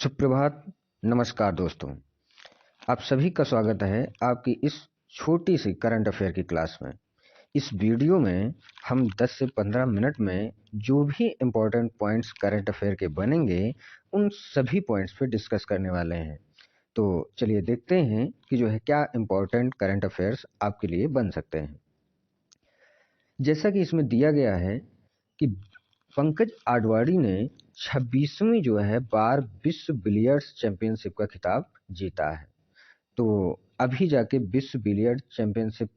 सुप्रभात, नमस्कार दोस्तों। आप सभी का स्वागत है आपकी इस छोटी सी करंट अफेयर की क्लास में। इस वीडियो में हम 10 से 15 मिनट में जो भी इम्पोर्टेंट पॉइंट्स करंट अफेयर के बनेंगे, उन सभी पॉइंट्स पे डिस्कस करने वाले हैं। तो चलिए देखते हैं कि जो है क्या इम्पोर्टेंट करंट अफेयर्स आपके लिए बन सकते हैं। जैसा कि इसमें दिया गया है कि पंकज आडवाणी ने 26वीं जो है बार विश्व बिलियर्ड्स चैंपियनशिप का खिताब जीता है। तो अभी जाके विश्व बिलियर्ड चैंपियनशिप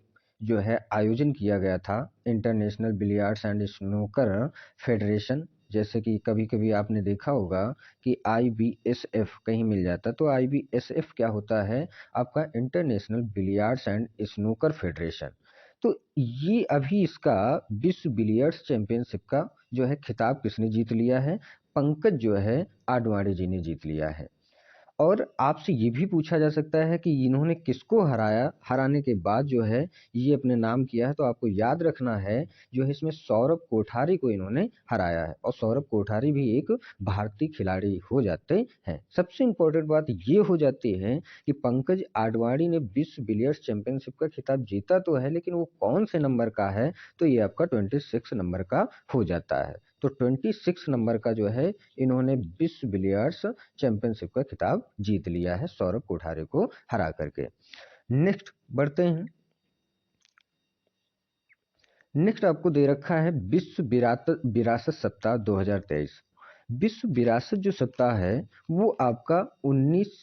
जो है आयोजन किया गया था international billiards and snooker federation. जैसे कि कभी कभी आपने देखा होगा कि IBSF कहीं मिल जाता, तो IBSF क्या होता है? आपका international billiards and snooker federation. तो ये अभी इसका विश्व बिलियर्ड्स चैंपियनशिप का जो है खिताब किसने जीत लिया है? पंकज जो है आडवाणी जी ने जीत लिया है। और आपसे ये भी पूछा जा सकता है कि इन्होंने किसको हराया, हराने के बाद जो है ये अपने नाम किया है। तो आपको याद रखना है जो है इसमें सौरभ कोठारी को इन्होंने हराया है, और सौरभ कोठारी भी एक भारतीय खिलाड़ी हो जाते हैं। सबसे इम्पोर्टेंट बात ये हो जाती है कि पंकज आडवाणी ने विश्व बिलियर्ड्स चैंपियनशिप का खिताब जीता तो है, लेकिन वो कौन से नंबर का है? तो ये आपका 26 नंबर का हो जाता है। तो 26 नंबर का जो है इन्होंने विश्व बिलियर्ड्स चैंपियनशिप का खिताब जीत लिया है सौरभ कोठारी को हरा करके। नेक्स्ट बढ़ते हैं। नेक्स्ट आपको दे रखा है विश्व विरासत सप्ताह 2023। विश्व विरासत जो सप्ताह है वो आपका 19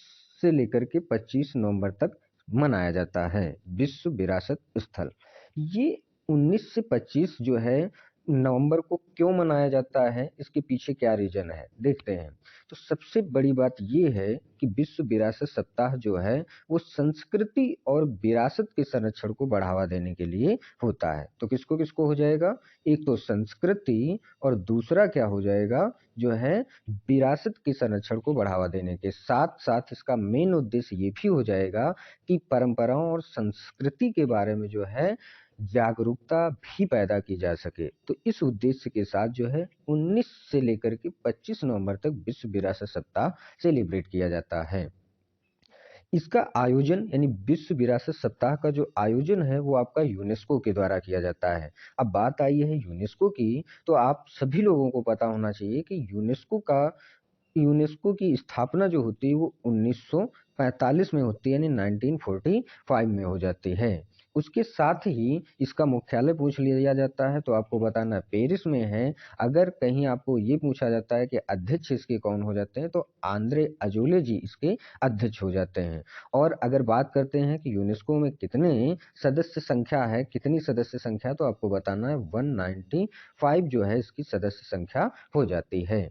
से लेकर के 25 नवंबर तक मनाया जाता है। विश्व विरासत स्थल ये 19 से 25 जो है नवंबर को क्यों मनाया जाता है, इसके पीछे क्या रीजन है देखते हैं। तो सबसे बड़ी बात ये है कि विश्व विरासत सप्ताह जो है वो संस्कृति और विरासत के संरक्षण को बढ़ावा देने के लिए होता है। तो किसको किसको हो जाएगा? एक तो संस्कृति, और दूसरा क्या हो जाएगा जो है विरासत के संरक्षण को बढ़ावा देने के साथ साथ इसका मेन उद्देश्य ये भी हो जाएगा कि परंपराओं और संस्कृति के बारे में जो है जागरूकता भी पैदा की जा सके। तो इस उद्देश्य के साथ जो है 19 से लेकर के 25 नवंबर तक विश्व विरासत सप्ताह सेलिब्रेट किया जाता है। इसका आयोजन यानी विश्व विरासत सप्ताह का जो आयोजन है वो आपका यूनेस्को के द्वारा किया जाता है। अब बात आई है यूनेस्को की, तो आप सभी लोगों को पता होना चाहिए कि यूनेस्को की स्थापना जो होती है वो 1945 में होती है, यानी 1945 में हो जाती है। उसके साथ ही इसका मुख्यालय पूछ लिया जाता है तो आपको बताना पेरिस में है। अगर कहीं आपको ये पूछा जाता है कि अध्यक्ष इसके कौन हो जाते हैं, तो आंद्रे अजोले जी इसके अध्यक्ष हो जाते हैं। और अगर बात करते हैं कि यूनेस्को में कितने सदस्य संख्या है, कितनी सदस्य संख्या, तो आपको बताना है 195 जो है इसकी सदस्य संख्या हो जाती है।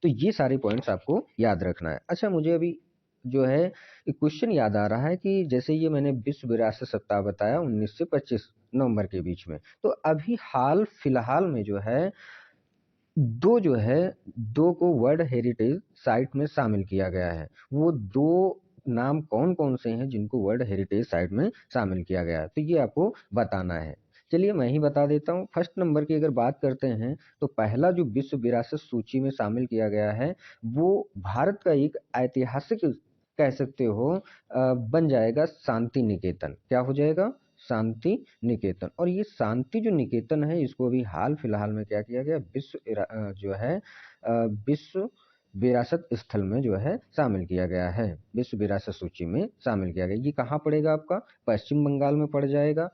तो ये सारे पॉइंट्स आपको याद रखना है। अच्छा, मुझे अभी जो है एक क्वेश्चन याद आ रहा है कि जैसे ये मैंने विश्व विरासत सप्ताह बताया 19 से 25 नवंबर के बीच में, तो अभी हाल फिलहाल में जो है दो को वर्ल्ड हेरिटेज साइट में शामिल किया गया है। वो दो नाम कौन कौन से हैं जिनको वर्ल्ड हेरिटेज साइट में शामिल किया गया है, तो ये आपको बताना है। चलिए मैं ही बता देता हूँ। फर्स्ट नंबर की अगर बात करते हैं तो पहला जो विश्व विरासत सूची में शामिल किया गया है वो भारत का एक ऐतिहासिक कह सकते हो बन जाएगा शांति निकेतन। क्या हो जाएगा? शांति निकेतन। और ये शांति जो निकेतन है इसको अभी हाल फिलहाल में क्या किया गया, जो है विश्व विरासत स्थल में जो है शामिल किया गया है, विश्व विरासत सूची में शामिल किया गया। ये कहाँ पड़ेगा? आपका पश्चिम बंगाल में पड़ जाएगा।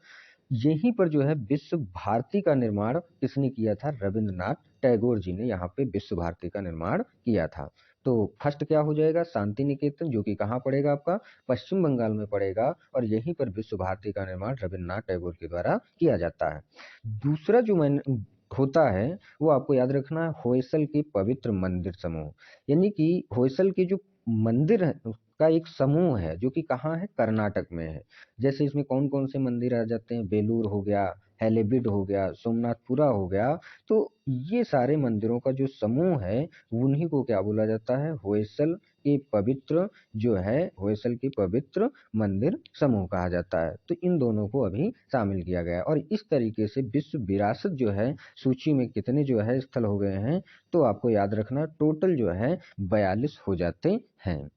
यहीं पर जो है विश्व भारती का निर्माण किसने किया था? रविंद्रनाथ टैगोर जी ने यहाँ पे विश्व भारती का निर्माण किया था। तो फर्स्ट क्या हो जाएगा? शांति निकेतन, जो कि कहाँ पड़ेगा? आपका पश्चिम बंगाल में पड़ेगा, और यहीं पर विश्व भारती का निर्माण रविंद्रनाथ टैगोर के द्वारा किया जाता है। दूसरा जो मैंने होता है वो आपको याद रखना है होयसल के पवित्र मंदिर समूह। यानी कि होयसल के जो मंदिर है का एक समूह है जो कि कहाँ है, कर्नाटक में है। जैसे इसमें कौन कौन से मंदिर आ जाते हैं, बेलूर हो गया, हैलेबीड हो गया, सोमनाथपुरा हो गया। तो ये सारे मंदिरों का जो समूह है उन्हीं को क्या बोला जाता है, होयसल के पवित्र जो है, होयसल के पवित्र मंदिर समूह कहा जाता है। तो इन दोनों को अभी शामिल किया गया है और इस तरीके से विश्व विरासत जो है सूची में कितने जो है स्थल हो गए हैं, तो आपको याद रखना टोटल जो है 42 हो जाते हैं।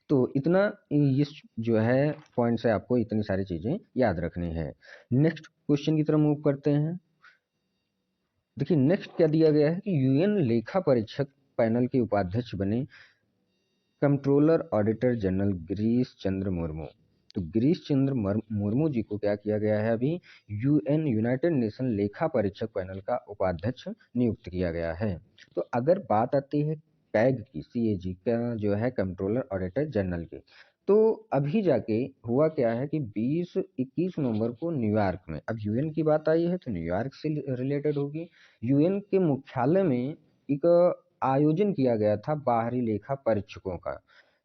तो इतना इस जो है पॉइंट से आपको इतनी सारी चीजें याद रखनी है। नेक्स्ट क्वेश्चन की तरफ मूव करते हैं। देखिए नेक्स्ट क्या दिया गया है कि यूएन लेखा परीक्षक पैनल के उपाध्यक्ष बने controller auditor general Girish Chandra Murmu. तो गिरीश चंद्र मुर्मू जी को क्या किया गया है, अभी यूएन यूनाइटेड नेशन लेखा परीक्षक पैनल का उपाध्यक्ष नियुक्त किया गया है। तो अगर बात आती है कैग की, सीएजी का जो है कंट्रोलर ऑडिटर जनरल की, तो अभी जाके हुआ क्या है कि 20-21 नवंबर को न्यूयॉर्क में, अब यूएन की बात आई है तो न्यूयॉर्क से रिलेटेड होगी, यूएन के मुख्यालय में एक आयोजन किया गया था बाहरी लेखा परीक्षकों का।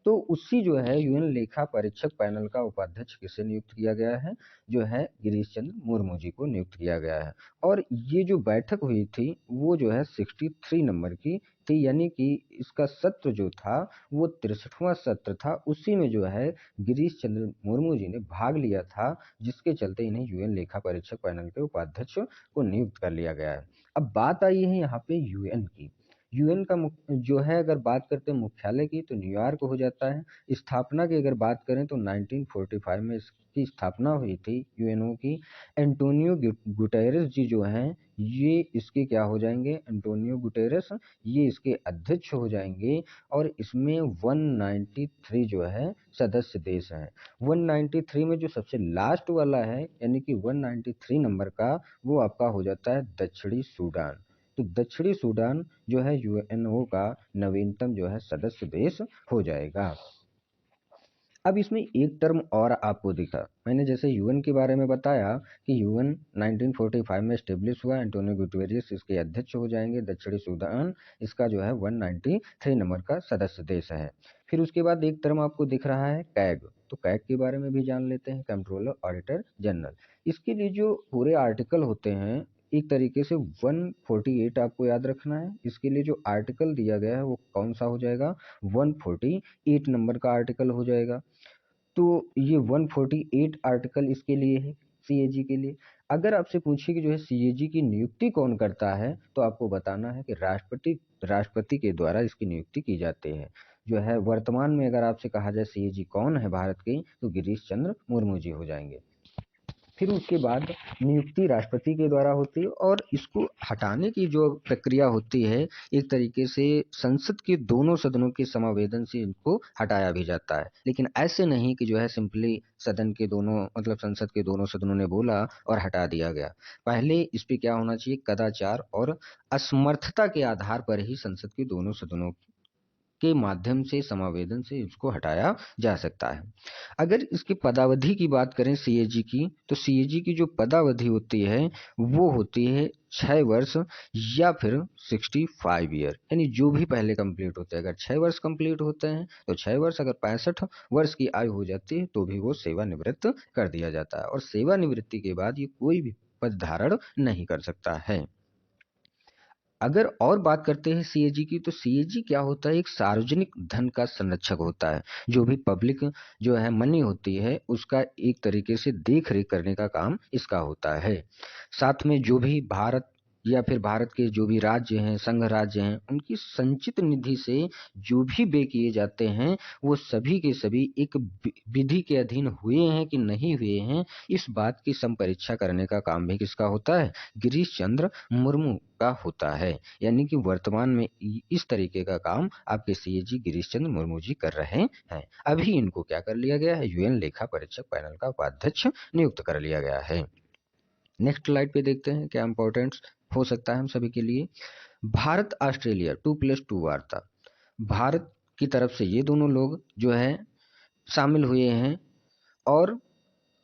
तो उसी जो है यूएन लेखा परीक्षक पैनल का उपाध्यक्ष किसे नियुक्त किया गया है, जो है गिरीश चंद्र मुर्मू जी को नियुक्त किया गया है। और ये जो बैठक हुई थी वो जो है 63 नंबर की थी, यानी कि इसका सत्र जो था वो 63वां सत्र था। उसी में जो है गिरीश चंद्र मुर्मू जी ने भाग लिया था, जिसके चलते इन्हें यूएन लेखा परीक्षक पैनल के उपाध्यक्ष को नियुक्त कर लिया गया है। अब बात आई है यहाँ पे यूएन की। यूएन का जो है अगर बात करते हैं मुख्यालय की तो न्यूयॉर्क हो जाता है। स्थापना की अगर बात करें तो 1945 में इसकी स्थापना हुई थी यूएनओ की। एंटोनियो गुटेरेस जी जो हैं ये इसके क्या हो जाएंगे, एंटोनियो गुटेरेस ये इसके अध्यक्ष हो जाएंगे। और इसमें 193 जो है सदस्य देश हैं। 193 में जो सबसे लास्ट वाला है यानी कि 193 नंबर का, वो आपका हो जाता है दक्षिणी सूडान। तो दक्षिणी सूडान जो है यूएनओ का नवीनतम जो है सदस्य देश हो जाएगा। अब इसमें एक टर्म और आपको दिखा, मैंने जैसे यूएन के बारे में बताया कि यूएन 1945 में स्टेब्लिश हुआ, एंटोनियो गुटेरेस इसके अध्यक्ष हो जाएंगे, दक्षिणी सूडान इसका जो है 193 नंबर का सदस्य देश है। फिर उसके बाद एक टर्म आपको दिख रहा है कैग। तो कैग के बारे में भी जान लेते हैं, कंट्रोलर ऑडिटर जनरल। इसके लिए जो पूरे आर्टिकल होते हैं एक तरीके से 148 आपको याद रखना है। इसके लिए जो आर्टिकल दिया गया है वो कौन सा हो जाएगा, 148 नंबर का आर्टिकल हो जाएगा। तो ये 148 आर्टिकल इसके लिए है, सीएजी के लिए। अगर आपसे पूछे कि जो है सीएजी की नियुक्ति कौन करता है, तो आपको बताना है कि राष्ट्रपति के द्वारा इसकी नियुक्ति की जाती है। जो है वर्तमान में अगर आपसे कहा जाए सीएजी कौन है भारत के, तो गिरीश चंद्र मुर्मू जी हो जाएंगे। फिर उसके बाद नियुक्ति राष्ट्रपति के द्वारा होती है और इसको हटाने की जो प्रक्रिया होती है एक तरीके से संसद के दोनों सदनों के समावेदन से इनको हटाया भी जाता है। लेकिन ऐसे नहीं कि जो है सिंपली सदन के दोनों मतलब संसद के दोनों सदनों ने बोला और हटा दिया गया। पहले इस पे क्या होना चाहिए, कदाचार और असमर्थता के आधार पर ही संसद के दोनों सदनों के माध्यम से समावेदन से इसको हटाया जा सकता है। अगर इसकी पदावधि की बात करें सीएजी की, तो सीएजी की जो पदावधि होती है वो होती है 6 वर्ष या फिर 65 ईयर, यानी जो भी पहले कंप्लीट होते हैं। अगर 6 वर्ष कंप्लीट होते हैं तो 6 वर्ष, अगर 65 वर्ष की आयु हो जाती है तो भी वो सेवानिवृत्त कर दिया जाता है। और सेवानिवृत्ति के बाद ये कोई भी पद धारण नहीं कर सकता है। अगर और बात करते हैं सीएजी की, तो सीएजी क्या होता है, एक सार्वजनिक धन का संरक्षक होता है। जो भी पब्लिक जो है मनी होती है उसका एक तरीके से देख रेख करने का काम इसका होता है। साथ में जो भी भारत या फिर भारत के जो भी राज्य हैं, संघ राज्य हैं, उनकी संचित निधि से जो भी व्यय किए जाते हैं वो सभी के सभी एक विधि के अधीन हुए हैं कि नहीं हुए हैं, इस बात की संपरीक्षा करने का काम भी किसका होता है, गिरीश चंद्र मुर्मू का होता है। यानी कि वर्तमान में इस तरीके का काम आपके सीएजी गिरीश चंद्र मुर्मू जी कर रहे हैं। अभी इनको क्या कर लिया गया है, यूएन लेखा परीक्षक पैनल का उपाध्यक्ष नियुक्त कर लिया गया है। नेक्स्ट स्लाइड पे देखते हैं क्या इंपॉर्टेंस हो सकता है हम सभी के लिए। भारत ऑस्ट्रेलिया 2+2 वार्ता, भारत की तरफ से ये दोनों लोग जो है शामिल हुए हैं और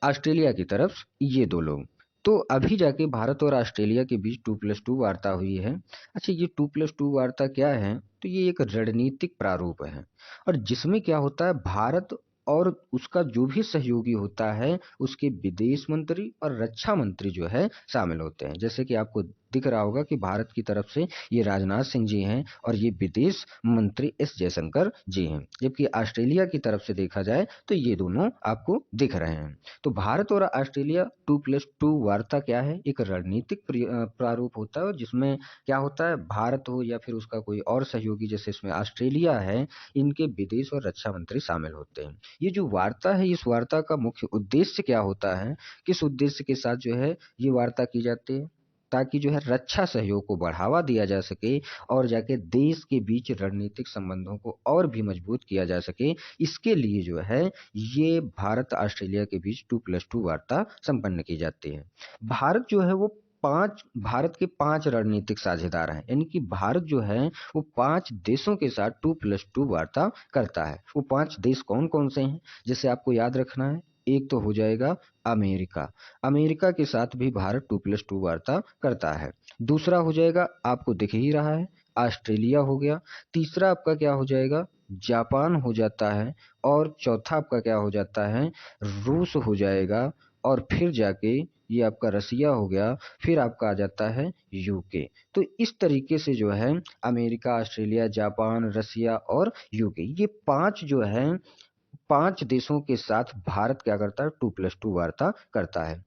ऑस्ट्रेलिया की तरफ ये दो लोग। तो अभी जाके भारत और ऑस्ट्रेलिया के बीच 2+2 वार्ता हुई है। अच्छा, ये 2+2 वार्ता क्या है? तो ये एक रणनीतिक प्रारूप है और जिसमें क्या होता है, भारत और उसका जो भी सहयोगी होता है उसके विदेश मंत्री और रक्षा मंत्री जो है शामिल होते हैं। जैसे कि आपको दिख रहा होगा कि भारत की तरफ से ये राजनाथ सिंह जी हैं और ये विदेश मंत्री एस जयशंकर जी हैं, जबकि ऑस्ट्रेलिया की तरफ से देखा जाए तो ये दोनों आपको दिख रहे हैं। तो भारत और ऑस्ट्रेलिया 2+2 वार्ता क्या है? एक रणनीतिक प्रारूप होता है जिसमें क्या होता है, भारत हो या फिर उसका कोई और सहयोगी जैसे इसमें ऑस्ट्रेलिया है, इनके विदेश और रक्षा मंत्री शामिल होते हैं। ये जो वार्ता है, इस वार्ता का मुख्य उद्देश्य क्या होता है, किस उद्देश्य के साथ जो है ये वार्ता की जाती है? ताकि जो है रक्षा सहयोग को बढ़ावा दिया जा सके और जाके देश के बीच रणनीतिक संबंधों को और भी मजबूत किया जा सके। इसके लिए जो है ये भारत ऑस्ट्रेलिया के बीच 2+2 वार्ता संपन्न की जाती है। भारत जो है वो भारत के 5 रणनीतिक साझेदार हैं, यानी कि भारत जो है वो 5 देशों के साथ 2+2 वार्ता करता है। वो 5 देश कौन कौन से हैं, जैसे आपको याद रखना है। एक तो हो जाएगा अमेरिका। अमेरिका के साथ भी भारत 2+2 वार्ता करता है। दूसरा हो जाएगा, आपको दिख ही रहा है, ऑस्ट्रेलिया हो गया। तीसरा आपका क्या हो जाएगा, जापान हो जाता है। और चौथा आपका क्या हो जाता है, रूस हो जाएगा। और फिर जाके ये आपका रसिया हो गया। फिर आपका आ जाता है यूके। तो इस तरीके से जो है अमेरिका, ऑस्ट्रेलिया, जापान, रसिया और यूके, ये 5 जो है 5 देशों के साथ भारत क्या करता है, 2+2 वार्ता करता है।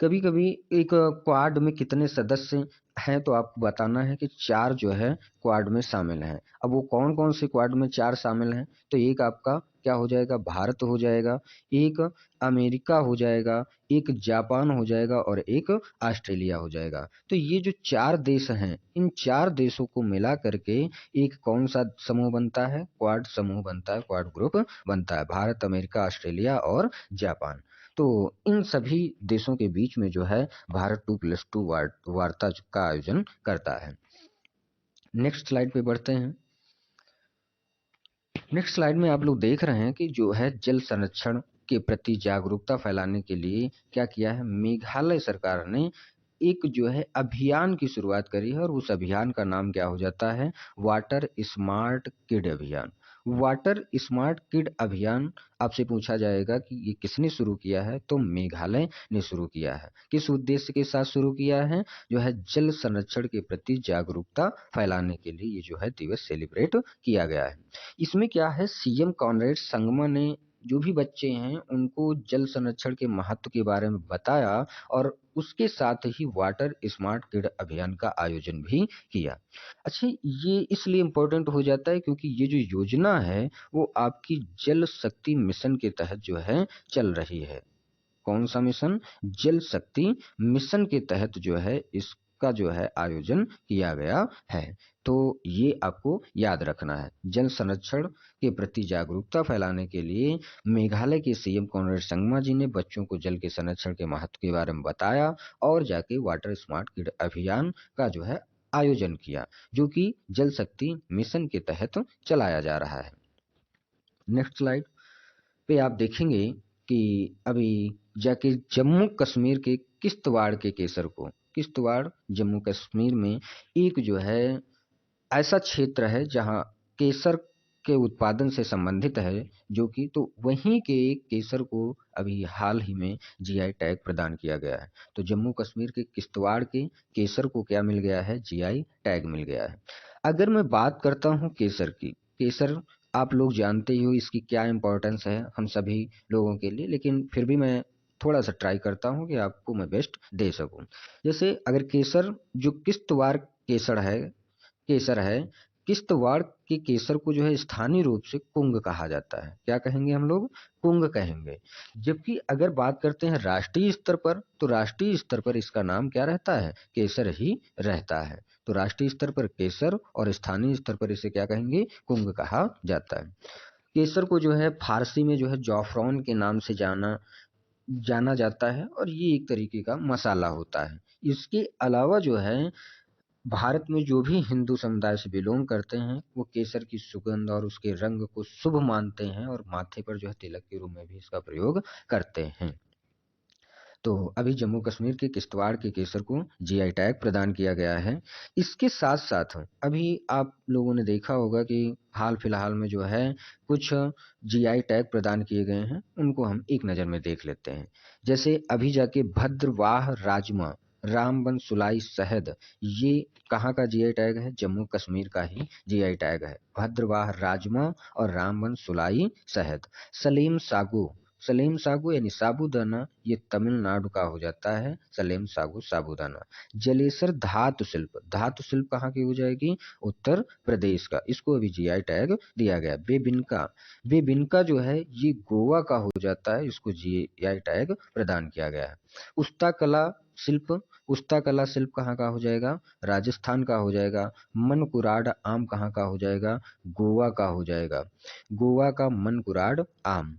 कभी कभी एक क्वाड में कितने सदस्य हैं, तो आपको बताना है कि 4 जो है क्वाड में शामिल हैं। अब वो कौन कौन से क्वाड में 4 शामिल हैं, तो एक आपका क्या हो जाएगा, भारत हो जाएगा, एक अमेरिका हो जाएगा, एक जापान हो जाएगा और एक ऑस्ट्रेलिया हो जाएगा। तो ये जो 4 देश हैं, इन 4 देशों को मिला करके एक कौन सा समूह बनता है, क्वाड समूह बनता है, क्वाड ग्रुप बनता है, भारत, अमेरिका, ऑस्ट्रेलिया और जापान। तो इन सभी देशों के बीच में जो है भारत 2+2 वार्ता का आयोजन करता है। नेक्स्ट स्लाइड पे बढ़ते हैं। नेक्स्ट स्लाइड में आप लोग देख रहे हैं कि जो है जल संरक्षण के प्रति जागरूकता फैलाने के लिए क्या किया है, मेघालय सरकार ने एक जो है अभियान की शुरुआत करी है और उस अभियान का नाम क्या हो जाता है, वाटर स्मार्ट किड अभियान। वाटर स्मार्ट किड अभियान आपसे पूछा जाएगा कि ये किसने शुरू किया है, तो मेघालय ने शुरू किया है। किस उद्देश्य के साथ शुरू किया है, जो है जल संरक्षण के प्रति जागरूकता फैलाने के लिए ये जो है दिवस सेलिब्रेट किया गया है। इसमें क्या है, सीएम कॉनरेड संगमा ने जो भी बच्चे हैं उनको जल संरक्षण के महत्व के बारे में बताया और उसके साथ ही वाटर स्मार्ट किड अभियान का आयोजन भी किया। अच्छा, ये इसलिए इम्पोर्टेंट हो जाता है क्योंकि ये जो योजना है वो आपकी जल शक्ति मिशन के तहत जो है चल रही है। कौन सा मिशन, जल शक्ति मिशन के तहत जो है इसका जो है आयोजन किया गया है। तो ये आपको याद रखना है। जल संरक्षण के प्रति जागरूकता फैलाने के लिए मेघालय के सीएम कॉनरेड संगमा जी ने बच्चों को जल के संरक्षण के महत्व के बारे में बताया और जाके वाटर स्मार्ट किड अभियान का जो है आयोजन किया, जो कि जल शक्ति मिशन के तहत चलाया जा रहा है। नेक्स्ट स्लाइड पे आप देखेंगे कि अभी जाके जम्मू कश्मीर के किश्तवाड़ के केसर को, किश्तवाड़ जम्मू कश्मीर में एक जो है ऐसा क्षेत्र है जहां केसर के उत्पादन से संबंधित है, जो कि तो वहीं के केसर को अभी हाल ही में जीआई टैग प्रदान किया गया है। तो जम्मू कश्मीर के किश्तवाड़ के केसर को क्या मिल गया है, जीआई टैग मिल गया है। अगर मैं बात करता हूँ केसर की, केसर आप लोग जानते ही हो इसकी क्या इम्पोर्टेंस है हम सभी लोगों के लिए, लेकिन फिर भी मैं थोड़ा सा ट्राई करता हूँ कि आपको मैं बेस्ट दे सकूं। जैसे अगर केसर जो किश्तवाड़ केसर है, किश्तवाड़ के केसर को जो है स्थानीय रूप से कुंग कहा जाता है। क्या कहेंगे हम लोग, कुंग कहेंगे। जबकि अगर बात करते हैं राष्ट्रीय स्तर पर, तो राष्ट्रीय स्तर पर इसका नाम क्या रहता है, केसर ही रहता है। तो राष्ट्रीय स्तर पर केसर और स्थानीय स्तर पर इसे क्या कहेंगे, कुंग कहा जाता है। केसर को जो है फारसी में जो है जॉफरॉन के नाम से जाना जाना जाता है और ये एक तरीके का मसाला होता है। इसके अलावा जो है भारत में जो भी हिंदू समुदाय से बिलोंग करते हैं वो केसर की सुगंध और उसके रंग को शुभ मानते हैं और माथे पर जो है तिलक के रूप में भी इसका प्रयोग करते हैं। तो अभी जम्मू कश्मीर के किश्तवाड़ के केसर को जीआई टैग प्रदान किया गया है। इसके साथ साथ अभी आप लोगों ने देखा होगा कि हाल फिलहाल में जो है कुछ जीआई टैग प्रदान किए गए हैं, उनको हम एक नज़र में देख लेते हैं। जैसे अभी जाके भद्रवाह राजमा, रामबन सुलाई शहद, ये कहाँ का जीआई टैग है? जम्मू कश्मीर का ही जीआई टैग है। भद्रवाह राजमा और रामबन सुलाई शहद। सलीम सागू, सलीम सागू यानी साबूदाना, ये तमिलनाडु का हो जाता है सलीम सागू साबूदाना। जलेसर धातु शिल्प, धातु शिल्प कहाँ की हो जाएगी? उत्तर प्रदेश का, इसको अभी जीआई टैग दिया गया। बेबिनका, बेबिनका जो है ये गोवा का हो जाता है, इसको जीआई टैग प्रदान किया गया है। उस्ता कला शिल्प, उस्ता कला शिल्प कहाँ का हो जाएगा? राजस्थान का हो जाएगा। मनकुराड आम कहाँ का हो जाएगा? गोवा का हो जाएगा, गोवा का मनकुराड आम।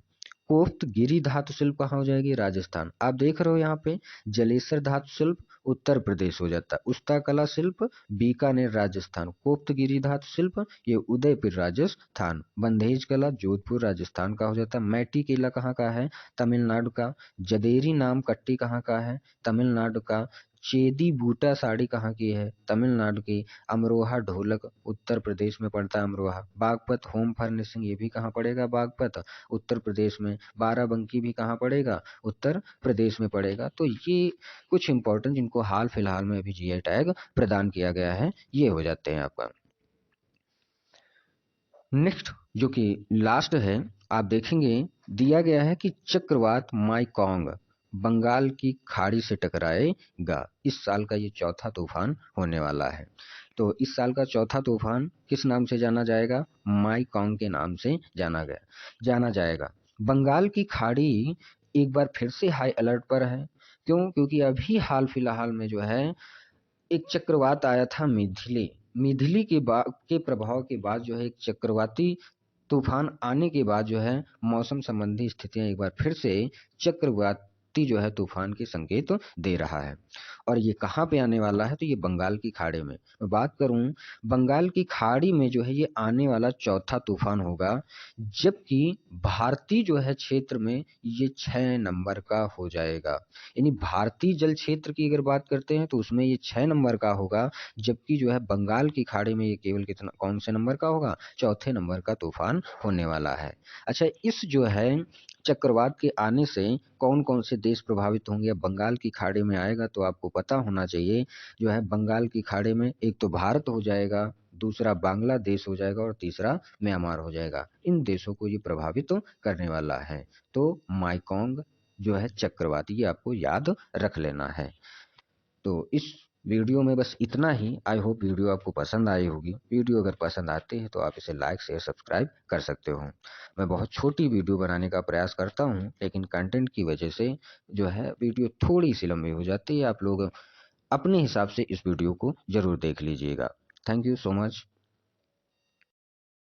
कोफ्तगिरी धातु शिल्प कहाँ हो जाएगी? राजस्थान। आप देख रहे हो यहाँ पे जलेसर धातु शिल्प उत्तर प्रदेश हो जाता है। उस्ता कला शिल्प बीकानेर राजस्थान। कोफ्तगिरी धातु शिल्प ये उदयपुर राजस्थान। बंधेज कला जोधपुर राजस्थान का हो जाता है। मैटी केला कहाँ का है? तमिलनाडु का। जदेरी नाम कट्टी कहाँ का है? तमिलनाडु का। चेदी बूटा साड़ी कहाँ की है? तमिलनाडु की। अमरोहा ढोलक उत्तर प्रदेश में पड़ता है अमरोहा। बागपत होम फर्निशिंग ये भी कहाँ पड़ेगा? बागपत उत्तर प्रदेश में। बाराबंकी भी कहाँ पड़ेगा? उत्तर प्रदेश में पड़ेगा। तो ये कुछ इंपॉर्टेंट जिनको हाल फिलहाल में अभी जीआई टैग प्रदान किया गया है, ये हो जाते हैं आपका। नेक्स्ट जो कि लास्ट है, आप देखेंगे दिया गया है कि चक्रवात माईकॉन्ग बंगाल की खाड़ी से टकराएगा। इस साल का ये चौथा तूफान होने वाला है। तो इस साल का चौथा तूफान किस नाम से जाना जाएगा? माईकॉन्ग के नाम से जाना जाएगा। बंगाल की खाड़ी एक बार फिर से हाई अलर्ट पर है। क्यों? क्योंकि अभी हाल फिलहाल में जो है एक चक्रवात आया था मिथिली, मिथिली के प्रभाव के बाद जो है एक चक्रवाती तूफान आने के बाद जो है मौसम संबंधी स्थितियां एक बार फिर से चक्रवाती जो है तूफान के संकेत दे रहा है। और ये कहाँ पे आने वाला है? तो ये बंगाल की खाड़ी में। मैं बात करूं, बंगाल की खाड़ी में जो है ये आने वाला चौथा तूफान होगा, जबकि भारतीय जो है क्षेत्र में ये 6 नंबर का हो जाएगा। यानी भारतीय जल क्षेत्र की अगर बात करते हैं तो उसमें ये 6 नंबर का होगा, जबकि जो है बंगाल की खाड़ी में ये केवल कितना, कौन से नंबर का होगा? चौथे नंबर का तूफान होने वाला है। अच्छा, इस जो है चक्रवात के आने से कौन कौन से देश प्रभावित होंगे? अब बंगाल की खाड़ी में आएगा तो आपको पता होना चाहिए, जो है बंगाल की खाड़ी में एक तो भारत हो जाएगा, दूसरा बांग्लादेश हो जाएगा और तीसरा म्यांमार हो जाएगा। इन देशों को ये प्रभावित करने वाला है। तो माईकॉन्ग जो है चक्रवात, ये आपको याद रख लेना है। तो इस वीडियो में बस इतना ही। आई होप वीडियो आपको पसंद आई होगी। वीडियो अगर पसंद आती है तो आप इसे लाइक शेयर सब्सक्राइब कर सकते हो। मैं बहुत छोटी वीडियो बनाने का प्रयास करता हूँ, लेकिन कंटेंट की वजह से जो है वीडियो थोड़ी सी लंबी हो जाती है। आप लोग अपने हिसाब से इस वीडियो को जरूर देख लीजिएगा। Thank you so much.